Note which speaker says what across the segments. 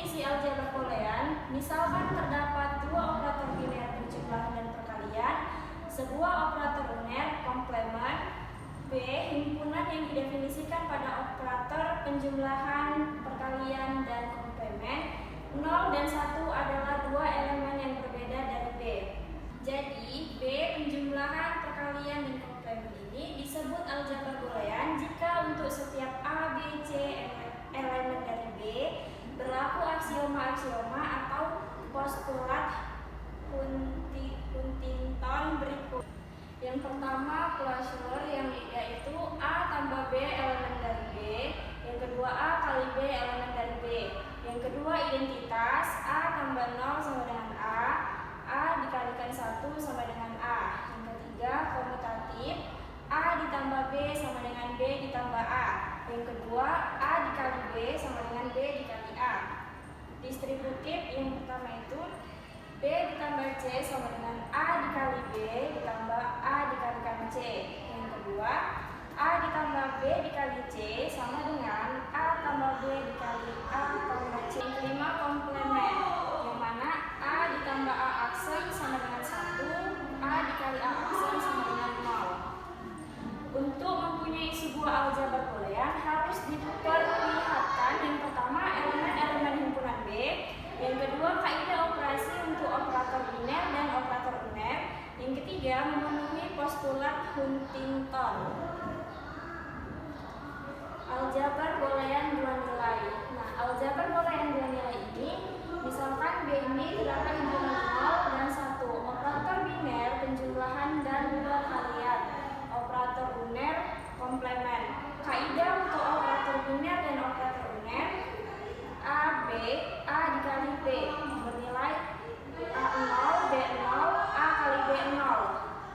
Speaker 1: definisi aljabar boolean, misalkan terdapat dua operator biner penjumlahan dan perkalian, sebuah operator uner komplement, B. Himpunan yang didefinisikan pada operator penjumlahan, perkalian, dan komplement. 0 dan 1 adalah dua elemen yang berbeda dari B. Jadi, B penjumlahan, perkalian, dan komplement ini disebut aljabar boolean jika untuk setiap A, B, C elemen dari B berlaku aksioma-aksioma atau postulat Huntington berikut. Yang pertama, closure, yang yaitu A tambah B elemen dari B. Yang kedua, A kali B elemen dari B. Yang kedua, identitas, A tambah 0 sama dengan A dikalikan 1 sama dengan A. Yang ketiga, komutatif, A ditambah B sama dengan B ditambah A. Yang kedua, A dikali B sama dengan B dikali A. Distributif, yang pertama itu B ditambah C sama dengan A dikali B ditambah A dikalikan C. Yang kedua, A ditambah B dikali C sama dengan A tambah B dikali A tambah C. Yang kelima, komplement, yang mana A ditambah A aksen sama dengan 1, A dikali A aksen sama dengan 0. Untuk mempunyai sebuah aljabar boolean harus diperlihatkan yang pertama elemen-elemen himpunan B, yang kedua kaidah operasi untuk operator biner dan operator uner, yang ketiga memenuhi postulat Huntington. Aljabar boolean dua nilai. Nah, aljabar boolean dua nilai ini, misalkan B ini terdapat himpunan 0 dan 1, operator biner penjumlahan dan perkalian, operator uner komplement. Kaidah untuk operator biner dan operator uner, A dikali B bernilai A0 B0 A kali B0,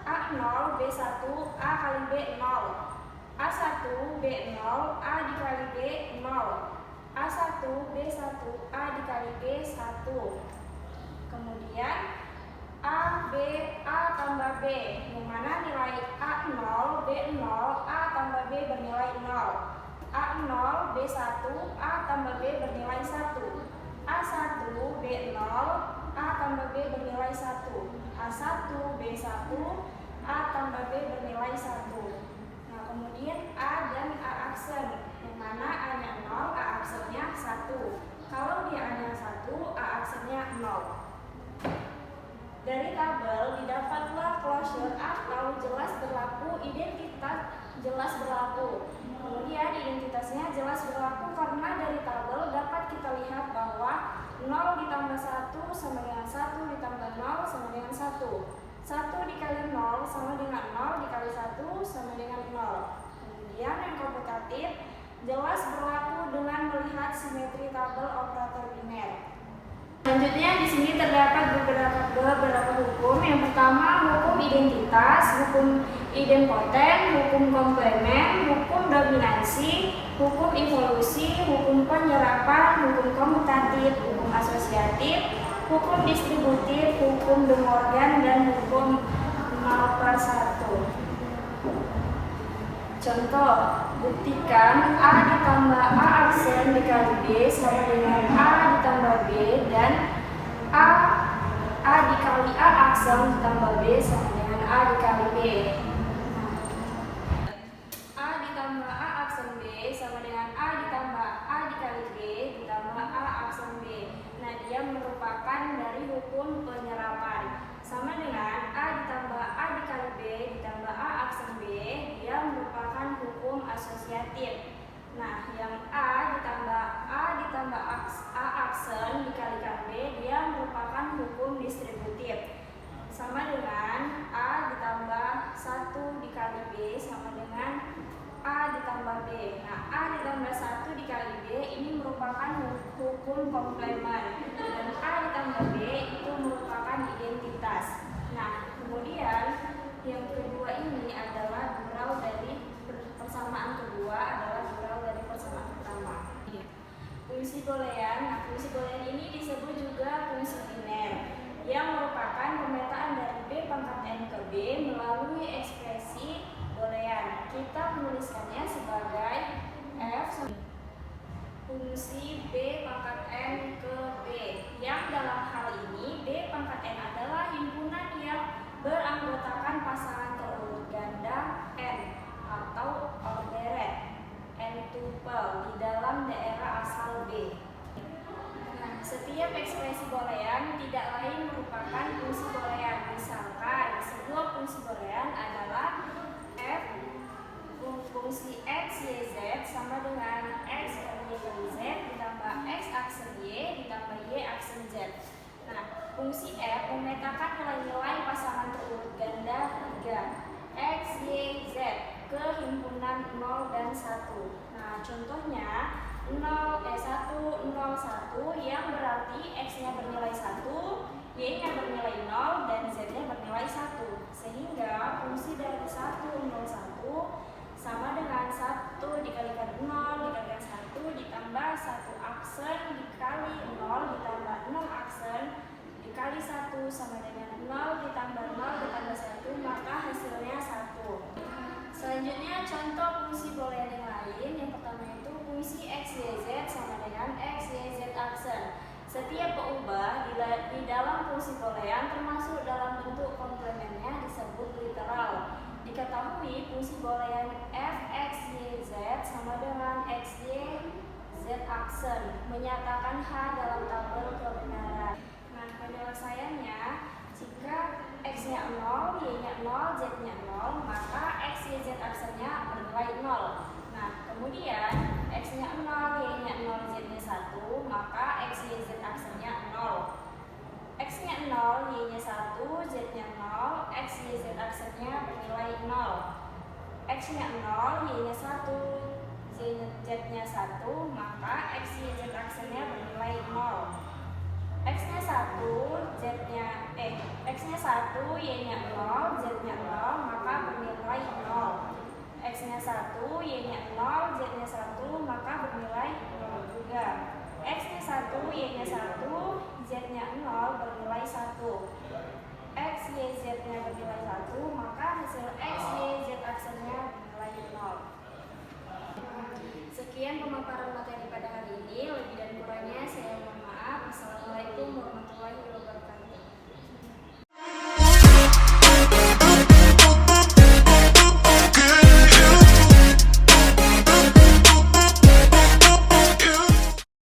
Speaker 1: A0 B1 A kali B0, A1 B0 A dikali B0, A1 B1 A dikali B1. Kemudian A tambah B, yang mana nilai A0 B0 A tambah B bernilai 0. A0 B1 A tambah B bernilai 1, A1 B0 A tambah B bernilai 1, A1 B1 A tambah B bernilai 1. Nah, kemudian A dan A aksen, yang mana A-nya 0, A aksennya 1. Kalau dia A-nya 1, A aksennya 0. Dari tabel didapatlah closure atau jelas berlaku, identitas jelas berlaku. Kemudian identitasnya jelas berlaku karena dari tabel dapat kita lihat bahwa 0 ditambah 1 sama dengan 1 ditambah 0 sama dengan 1. 1 dikali 0 sama dengan 0 dikali 1 sama dengan 0. Kemudian yang komutatif jelas berlaku dengan melihat simetri tabel operator biner. Selanjutnya di sini terdapat beberapa hukum. Yang pertama, hukum identitas, hukum idempoten, hukum komplement, hukum dominansi, hukum evolusi, hukum penyerapan, hukum komutatif, hukum asosiatif, hukum distributif, hukum De Morgan, dan hukum 0/1. Contoh, buktikan A ditambah A aksen dikali B sama dengan A ditambah B, dan A dikali A aksen ditambah B sama dengan A dikali B. A ditambah A aksen B sama dengan A ditambah A dikali B ditambah A aksen B. Nah, dia merupakan dari hukum penyerapan. Sama dengan A ditambah A dikali B ditambah A aksen B, dia merupakan hukum asosiatif. Nah, yang A ditambah A aksen dikalikan B, dia merupakan hukum distributif. Sama dengan A ditambah 1 dikali B sama dengan A ditambah B. Nah, A ditambah 1 dikali B ini merupakan hukum komplement, dan A ditambah B itu merupakan identitas. Nah, kemudian yang kedua ini adalah dural dari persamaan kedua adalah dural dari persamaan pertama. Fungsi boolean. Nah, fungsi boolean ini disebut juga fungsi biner, yang merupakan pemetaan dari B pangkat N ke B melalui ekspresi boolean. Kita menuliskannya sebagai F fungsi B pangkat N ke Setiap ekspresi boolean tidak lain merupakan fungsi boolean. Misalkan sebuah fungsi boolean adalah f fungsi x, y, z sama dengan x kali y kali z ditambah x aksen y ditambah y aksen z. Nah, fungsi f memetakan nilai-nilai pasangan terurut ganda 3 x, y, z ke himpunan 0 dan 1. Nah, contohnya 1, 0, 1 yang berarti x-nya bernilai 1, y-nya bernilai 0, dan z-nya bernilai 1. Sehingga fungsi dari 1, 0, 1 sama dengan 1 dikalikan 0 dikalikan 1 ditambah 1 aksen dikali 0 ditambah 6 aksen dikali 1 sama dengan 0 ditambah 0 ditambah 1, maka hasilnya 1. Selanjutnya contoh fungsi boolean yang lain. Yang pertama itu fungsi x, y, z sama dengan x, y, z aksen. Setiap peubah di dalam fungsi boolean termasuk dalam bentuk komplemennya disebut literal. Diketahui fungsi boolean f, x, y, z sama dengan x, y, z aksen menyatakan H dalam tabel kebenaran. Nah, penyelesaiannya, jika x-nya 0, y-nya 0, z-nya 0, maka x, y, z aksennya bernilai 0. Nah, kemudian x-nya 0, y-nya 0, z-nya 1, maka x, y, z aksennya 0. X-nya 0, y-nya 1, z-nya 0, x, y, z aksennya bernilai 0. X-nya 0, y-nya 1, z-nya 1, maka x, y, z aksennya bernilai 0. X-nya 1, X-nya 1, y-nya 0, z-nya 0, maka bernilai 0. X-nya 1, y-nya 0, z-nya 1, maka bernilai 0 juga. X-nya 1, y-nya 1, z-nya 0, bernilai 1. X, y, z-nya bernilai 1, maka hasil X, y, z aksennya bernilai 0. Sekian pemaparan materi